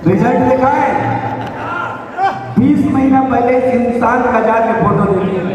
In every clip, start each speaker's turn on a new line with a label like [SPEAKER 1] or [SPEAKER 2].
[SPEAKER 1] Result देखा है? 20 महीना पहले इस इंसान का जाके फोटो देखिए।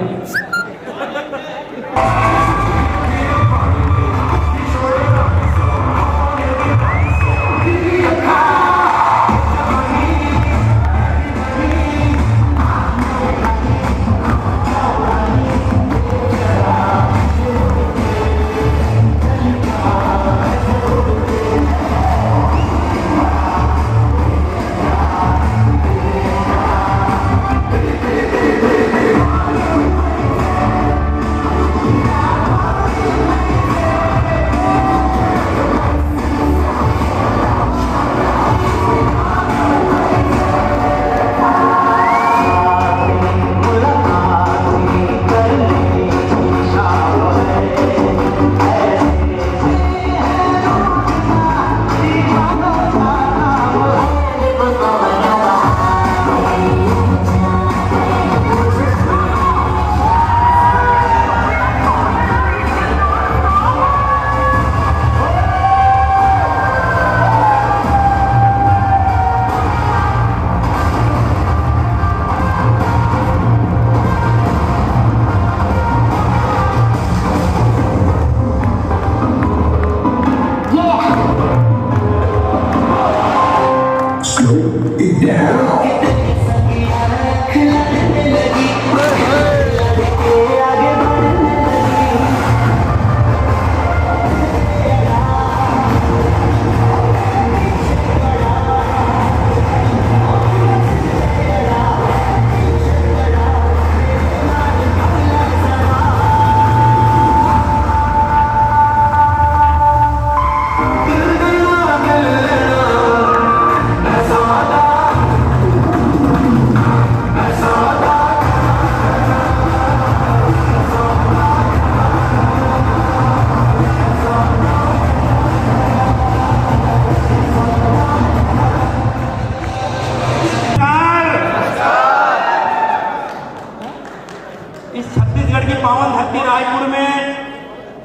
[SPEAKER 2] पावन धरती रायपुर में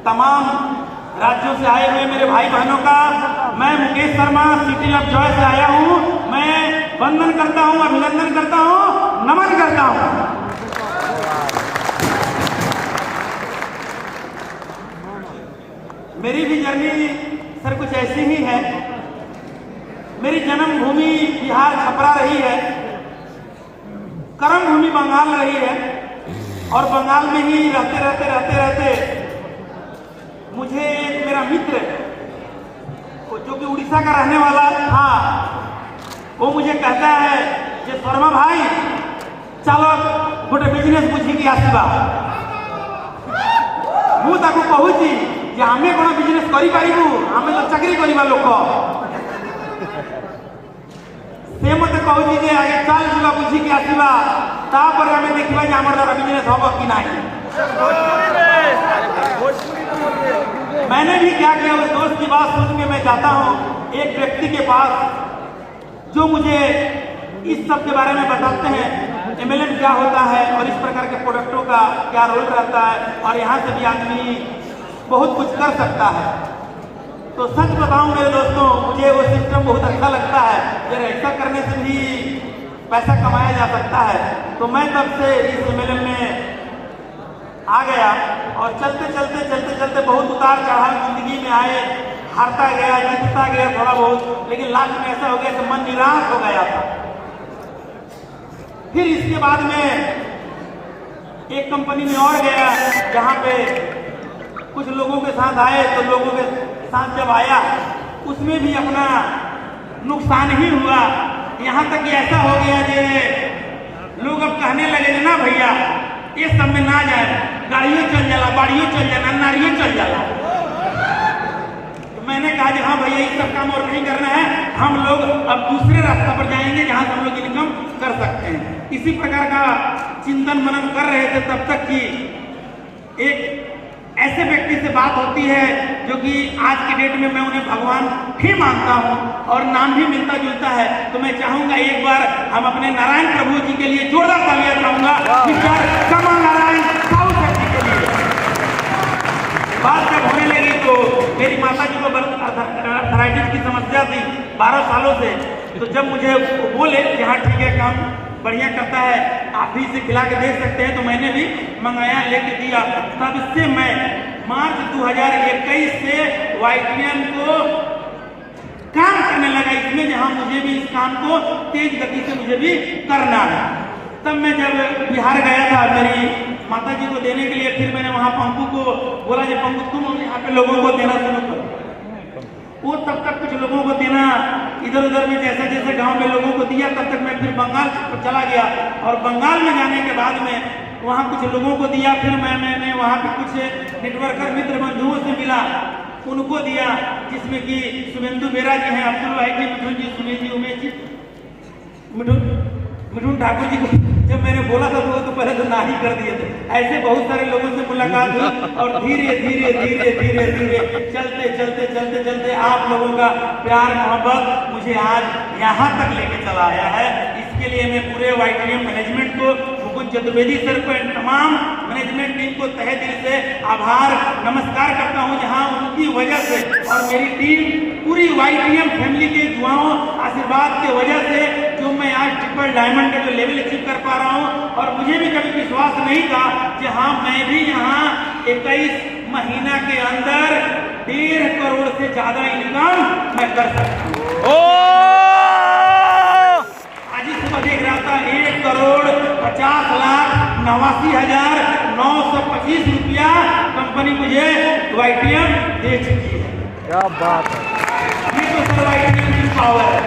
[SPEAKER 2] तमाम राज्यों से आए हुए मेरे भाई बहनों का मैं Mukesh Sharma city of Joy से आया हूं। मैं वंदन करता हूं, अभिनंदन करता हूं, नमन करता हूं। मेरी भी जर्नी सर कुछ ऐसी ही है। मेरी जन्मभूमि बिहार छपरा रही है, कर्म भूमि बंगाल रही है और बंगाल में ही रहते मुझे एक मेरा मित्र जो कि उड़ीसा का रहने वाला था, वो मुझे कहता है कि शर्मा भाई चलो गोटे बिजनेस बुझी की आसवा। मु ताकू कहूची जे आमे कोन बिजनेस करि पारिबु, आमे तो चाकरी करिबा लोक। से मते कहूची जे आगे चल जिबा बुझी की आसवा, तापर आमे देखिबा जे हमर द्वारा बिजनेस होबो कि नहीं। मैंने भी क्या किया, उस दोस्त की बात सुन के मैं जाता हूं एक व्यक्ति के पास जो मुझे इस सब के बारे में बताते हैं, एमएलएम क्या होता है और इस प्रकार के प्रोडक्टों का क्या रोल रहता है और यहाँ से भी आदमी बहुत कुछ कर सकता है। तो सच बताऊं मेरे दोस्तों, मुझे वो सिस्टम बहुत अच्छा लगता है। अगर ऐसा करने से भी पैसा कमाया जा सकता है, तो मैं तब से इस एमएलएम में आ गया और चलते बहुत उतार चढ़ाव जिंदगी में आए, हारता गया, जीतता गया थोड़ा बहुत, लेकिन लास्ट में ऐसा हो गया कि मन निराश हो गया था। फिर इसके बाद में एक कंपनी में और गया, जहाँ पे कुछ लोगों के साथ आए, तो लोगों के साथ जब आया उसमें भी अपना नुकसान ही हुआ। यहाँ तक कि ऐसा हो गया कि लोग अब कहने लगे ना भैया ये सब में ना जाए, गाड़ियों चल जाला, बाड़ियों चल जाला, नारियों चल जाला। तो मैंने कहा कि हाँ भैया ये सब काम और नहीं करना है, हम लोग अब दूसरे रास्ते पर जाएंगे जहाँ से हम लोग इनकम कर सकते हैं। इसी प्रकार का चिंतन मनन कर रहे थे तब तक कि एक ऐसे व्यक्ति से बात होती है जो कि आज की डेट में मैं उन्हें भगवान ही मानता हूं और नाम भी मिलता जुलता है। तो मैं चाहूंगा एक बार हम अपने नारायण प्रभु जी के लिए जोरदार तालियां चाहूंगा, मिस्टर कमल नारायण साहू जी के लिए। बात जब होने लगी तो मेरी माता जी को आर्थराइटिस की समस्या थी 12 सालों से। तो जब मुझे बोले कि हाँ ठीक है, काम बढ़िया करता है, आप भी इसे खिला के देख सकते हैं, तो मैंने भी मंगाया, लेके दिया। तब से मैं मार्च 2021 से YTM को काम करने लगा इसमें, जहां मुझे भी इस काम को तेज गति से मुझे भी करना है। तब मैं जब बिहार गया था मेरी माता जी को देने के लिए, फिर मैंने वहां पंकु को बोला, जब पंकु तुम यहाँ पे लोगों को देना शुरू करो। वो तब तक कुछ लोगों को देना इधर उधर में, जैसे जैसे गांव में लोगों को दिया, तब तक मैं फिर बंगाल चला गया। और बंगाल में जाने के बाद में वहाँ कुछ लोगों को दिया, फिर मैंने वहाँ पे कुछ नेटवर्कर मित्र बंधुओं से मिला, उनको दिया, जिसमें कि शुभेंदु बेरा जी हैं, अब्दुल वाहिद जी, मिठुन जी, सुनील जी, उमेश जी, मिठुन ठाकुर जी को जब मैंने बोला था तो पहले तो ना ही कर दिए थे। ऐसे बहुत सारे लोगों से मुलाकात हुई और धीरे धीरे धीरे धीरे धीरे चलते चलते चलते चलते आप लोगों का प्यार मोहब्बत मुझे आज यहाँ तक लेके चला आया है। इसके लिए मैं पूरे YTM मैनेजमेंट को, मुकुंद चतुर्वेदी सर को, तमाम मैनेजमेंट टीम को तहे दिल से आभार नमस्कार करता हूँ, जहाँ उनकी वजह से और मेरी टीम पूरी YTM फैमिली के दुआओं आशीर्वाद के वजह से जो मैं आज ट्रिपल डायमंड का जो लेवल अचीव कर पा रहा हूँ। और मुझे भी कभी विश्वास नहीं था कि हाँ मैं भी यहाँ 21 महीना के अंदर 1.5 करोड़ से ज्यादा इनकम मैं कर सकता हूँ। आज ही सुबह देख रहा था 1,50,89,925 रुपया कंपनी मुझे YTM दे चुकी है।
[SPEAKER 3] क्या बात है,
[SPEAKER 2] ये तो सर YTM की पावर है,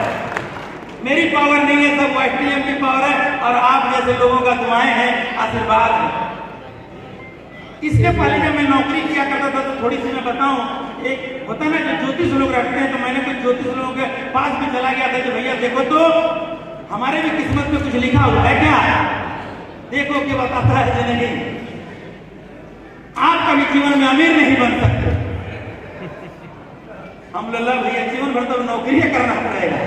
[SPEAKER 2] मेरी पावर नहीं है, सब YTM की पावर है और आप जैसे लोगों का दुआएं हैं, आशीर्वाद है। इसके पहले जब मैं नौकरी किया करता था तो थोड़ी सी मैं बताऊं, एक होता ना जो ज्योतिष लोग रखते हैं, तो मैंने कुछ ज्योतिष लोगों के पास भी चला गया था कि भैया देखो तो हमारे भी किस्मत में कुछ लिखा हुआ है क्या, देखो कि बताता है कि नहीं। आप कभी जीवन में अमीर नहीं बन सकते। हम लल्ला भैया जीवन भर तो नौकरी करना पड़ेगा।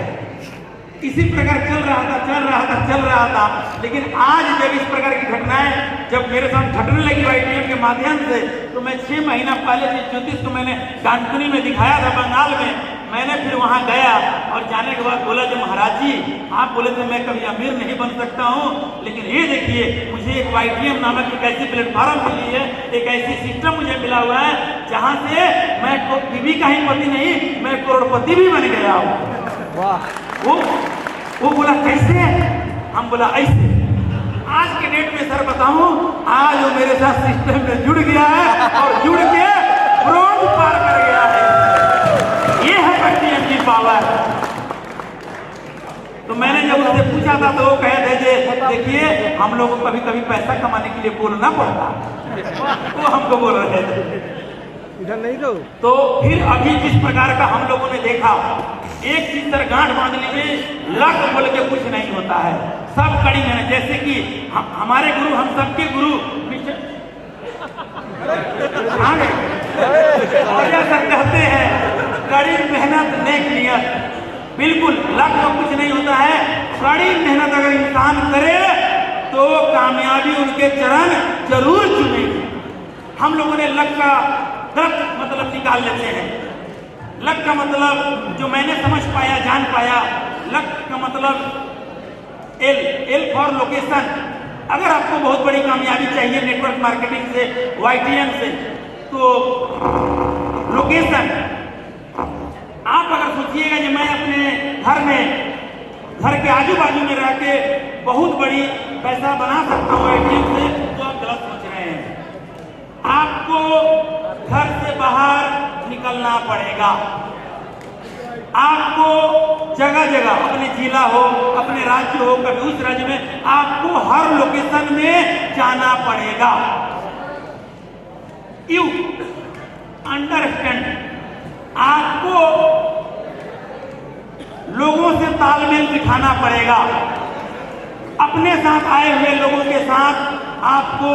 [SPEAKER 2] इसी प्रकार चल रहा था, लेकिन आज जब इस प्रकार की घटनाएं जब मेरे साथ घटने लगी YTM के माध्यम से, तो मैं 6 महीना पहले जिस ज्योतिष को मैंने डांटनी में दिखाया था बंगाल में, मैंने फिर वहां गया और जाने के बाद बोला कि महाराज जी आप बोले थे मैं कभी अमीर नहीं बन सकता हूं, लेकिन ये देखिए मुझे एक YTM नामक एक ऐसी प्लेटफॉर्म मिली है, एक ऐसी सिस्टम मुझे मिला हुआ है जहां से मैं बीवी का ही पति नहीं, मैं करोड़पति भी बन गया हूं।
[SPEAKER 3] वाह।
[SPEAKER 2] वो बोला कैसे, हम बोला ऐसे। आज के डेट में सर बताऊं, आज वो मेरे साथ सिस्टम में जुड़ गया है और जुड़ के ब्रॉन्ज पार कर गया है। ये है YTM की पावर। तो मैंने जब उससे पूछा था तो वो कहे थे कि देखिए हम लोगों को कभी कभी पैसा कमाने के लिए बोलना पड़ता, वो हमको बोल रहे थे
[SPEAKER 3] इधर नहीं दो।
[SPEAKER 2] तो फिर अभी जिस प्रकार का हम लोगों ने देखा, एक चीज सर गांठ बांधने में लक बोल के कुछ नहीं होता है, सब कड़ी मेहनत। जैसे कि हमारे गुरु, हम सबके गुरु सर कहते हैं कड़ी मेहनत नेक नियत। बिल्कुल लक में कुछ नहीं होता है, कड़ी मेहनत अगर इंसान करे तो कामयाबी उनके चरण जरूर चुमेगी। हम लोगों ने लक का गलत मतलब निकाल लेते हैं। लक का मतलब जो मैंने समझ पाया, जान पाया, लक का मतलब एल फॉर लोकेशन। अगर आपको बहुत बड़ी कामयाबी चाहिए नेटवर्क मार्केटिंग से, YTM से, तो लोकेशन। आप अगर सोचिएगा कि मैं अपने घर के आजू बाजू में रह के बहुत बड़ी पैसा बना सकता हूँ YTM से, तो आप गलत सोच रहे हैं। आपको घर से बाहर निकलना पड़ेगा। आपको जगह जगह, अपने जिला हो, अपने राज्य हो, कभी उस राज्य में, आपको हर लोकेशन में जाना पड़ेगा। यू अंडरस्टैंड, आपको लोगों से तालमेल दिखाना पड़ेगा। अपने साथ आए हुए लोगों के साथ आपको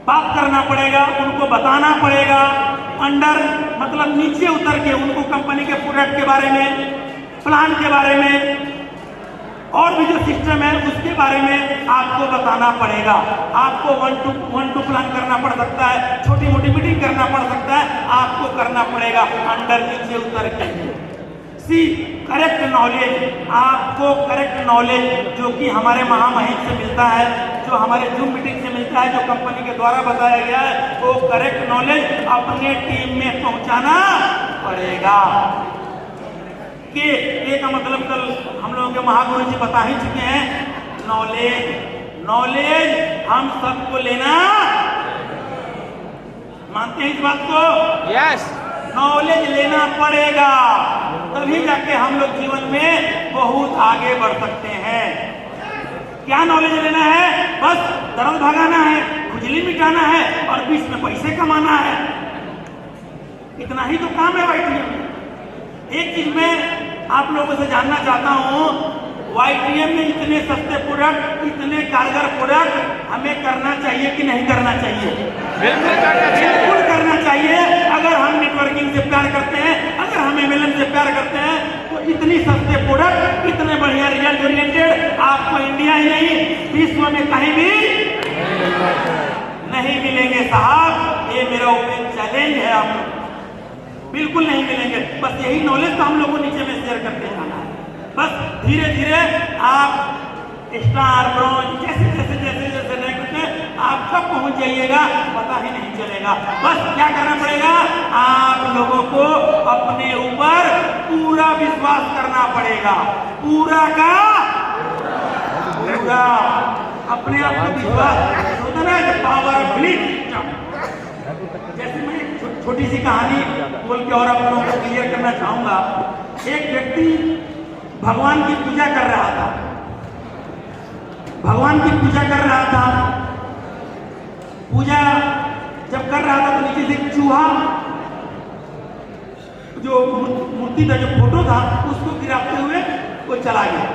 [SPEAKER 2] बात करना पड़ेगा, उनको बताना पड़ेगा। अंडर मतलब नीचे उतर के उनको कंपनी के प्रोडक्ट के बारे में, प्लान के बारे में, और भी जो सिस्टम है उसके बारे में आपको बताना पड़ेगा। आपको वन टू प्लान करना पड़ सकता है, छोटी मोटी मीटिंग करना पड़ सकता है, आपको करना पड़ेगा अंडर नीचे उतर के। सी करेक्ट नॉलेज, आपको करेक्ट नॉलेज जो कि हमारे महामहिम से मिलता है, जो हमारे जूम मीटिंग से मिलता है, जो कंपनी के द्वारा बताया गया है, वो करेक्ट नॉलेज अपने टीम में पहुंचाना पड़ेगा। कि ए का मतलब कल हम लोगों के महागुरु जी बता ही चुके हैं, नॉलेज हम सबको लेना। मानते हैं इस बात को?
[SPEAKER 3] यस।
[SPEAKER 2] नॉलेज लेना पड़ेगा, तभी जाके हम लोग जीवन में बहुत आगे बढ़ सकते हैं। क्या नॉलेज लेना है? बस दर्द भगाना है, खुजली मिटाना है और बीच में पैसे कमाना है, इतना ही तो काम है वाईटीएम में। एक चीज मैं आप लोगों से जानना चाहता हूं, वाईटीएम में इतने सस्ते प्रोडक्ट, इतने कारगर प्रोडक्ट हमें करना चाहिए कि नहीं करना चाहिए? बिल्कुल करना चाहिए। अगर हम नेटवर्किंग से प्यार करते हैं, अगर हम एमएलएम से प्यार करते हैं, तो इतनी सस्ते प्रोडक्ट, इतने बढ़िया रिजल्ट ओरिएंटेड आपको इंडिया ही नहीं विश्व में कहीं भी नहीं मिलेंगे साहब। ये मेरा ओपन चैलेंज है, आप लोग बिल्कुल नहीं मिलेंगे। बस यही नॉलेज तो हम लोगों को नीचे में शेयर करते जाना है। बस धीरे धीरे आप स्टार ब्रॉन्ज जैसे रैंक में आप कब पहुंच जाइएगा पता ही नहीं चलेगा। बस क्या करना पड़ेगा, आप लोगों को अपने ऊपर पूरा विश्वास करना पड़ेगा, पूरा का पूरा अपने आप को विश्वास होता ना, पावर ऑफ बिलीफ। जैसे मैं छोटी सी कहानी बोल के और आप लोगों को क्लियर करना चाहूंगा। एक व्यक्ति भगवान की पूजा कर रहा था, भगवान की पूजा कर रहा था। पूजा जब कर रहा था तो नीचे से एक चूहा, जो मूर्ति का जो फोटो था, उसको गिराते हुए वो चला गया।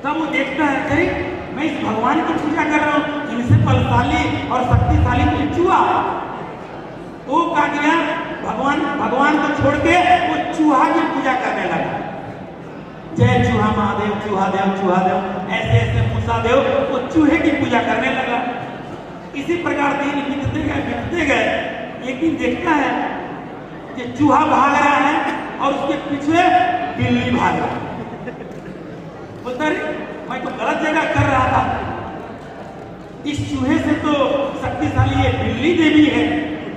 [SPEAKER 2] तब वो देखता है, अरे मैं इस भगवान की पूजा कर रहा हूं, इनसे बलशाली और शक्तिशाली तो चूहा। वो क्या किया, भगवान को छोड़ के वो चूहा की पूजा करने लगा। जय चूहा महादेव, चूहा देव, ऐसे ऐसे मूसा देव, वो चूहे की पूजा करने लगा। इसी प्रकार दिन बीतते गए। एक दिन देखता है कि चूहा भाग रहा है और उसके पीछे बिल्ली भाग रहा है। बोलता है मैं तो गलत जगह कर रहा था, इस चूहे से तो शक्तिशाली ये बिल्ली देवी है,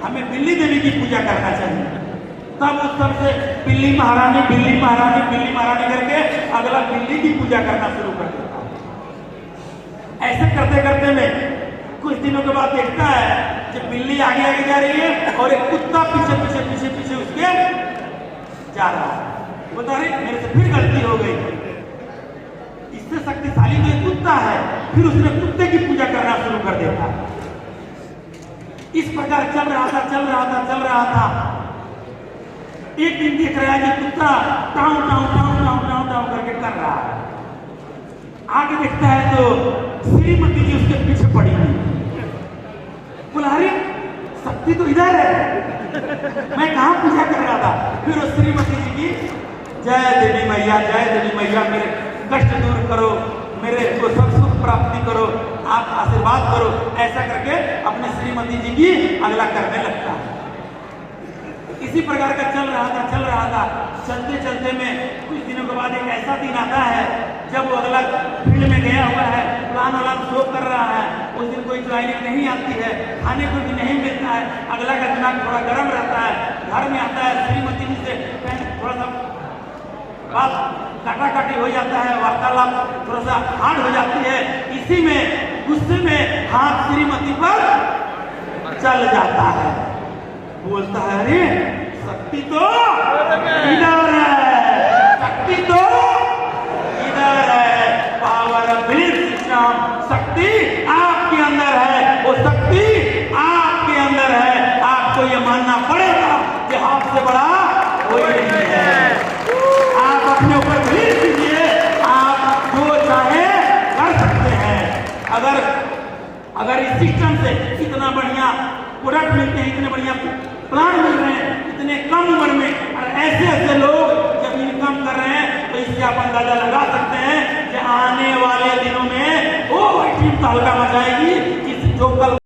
[SPEAKER 2] हमें बिल्ली देवी की पूजा करना चाहिए। तब उस सब से बिल्ली महारानी करके अगला बिल्ली की पूजा करना शुरू कर देता। ऐसे करते करते में कुछ दिनों के बाद देखता है कि बिल्ली आगे आगे जा रही है और एक कुत्ता पीछे उसके जा रहा है। बता रहे मेरे से फिर गलती हो गई, इससे शक्तिशाली तो एक कुत्ता है। फिर उसने कुत्ते की पूजा करना शुरू कर देता। इस प्रकार चल रहा था। एक दिन देख रहा है कि कुत्ता टाउ करके कर रहा है। आगे देखता है तो श्रीमती जी उसके पीछे पड़ी हुई। बोला अरे शक्ति तो इधर है, मैं कहाँ पूजा कर रहा था। फिर उस श्रीमती जी की जय देवी मैया मेरे कष्ट दूर करो, मेरे को सब सुख प्राप्ति करो, आप आशीर्वाद करो। ऐसा करके अपने श्रीमती जी की अगला करने लगता है। इसी प्रकार का चल रहा था। चलते में कुछ दिनों के बाद एक ऐसा दिन आता है जब वो अगला फील्ड में गया हुआ है, प्लान शो कर रहा है। उस दिन कोई ज्वाइनिंग नहीं आती है, खाने को भी नहीं मिलता है। अगला का दिमाग थोड़ा गर्म रहता है। घर में आता है, श्रीमती जी से थोड़ा सा बात काटा-काटी हो जाता है, वार्तालाप थोड़ा सा हार्ड हो जाती है। इसी में गुस्से में हाथ श्रीमती पर चल जाता है। बोलता है अरे शक्ति तो इधर है, पावर ऑफ बिलीफ सिस्टम, शक्ति आपके अंदर है, वो शक्ति आपके अंदर है। आपको ये मानना पड़ेगा कि आपसे बड़ा कोई नहीं है। आप अपने ऊपर बिलीफ कीजिए, आप जो चाहे कर सकते हैं। अगर इस सिस्टम से इतना बढ़िया प्रोडक्ट मिलते हैं, इतने बढ़िया प्लान मिल रहे हैं इतने कम उम्र में, और ऐसे लोग जब इनकम कर रहे हैं, तो इससे आप अंदाजा लगा सकते हैं आने वाले दिनों में वो टीम तहलका मचाएगी, जो कल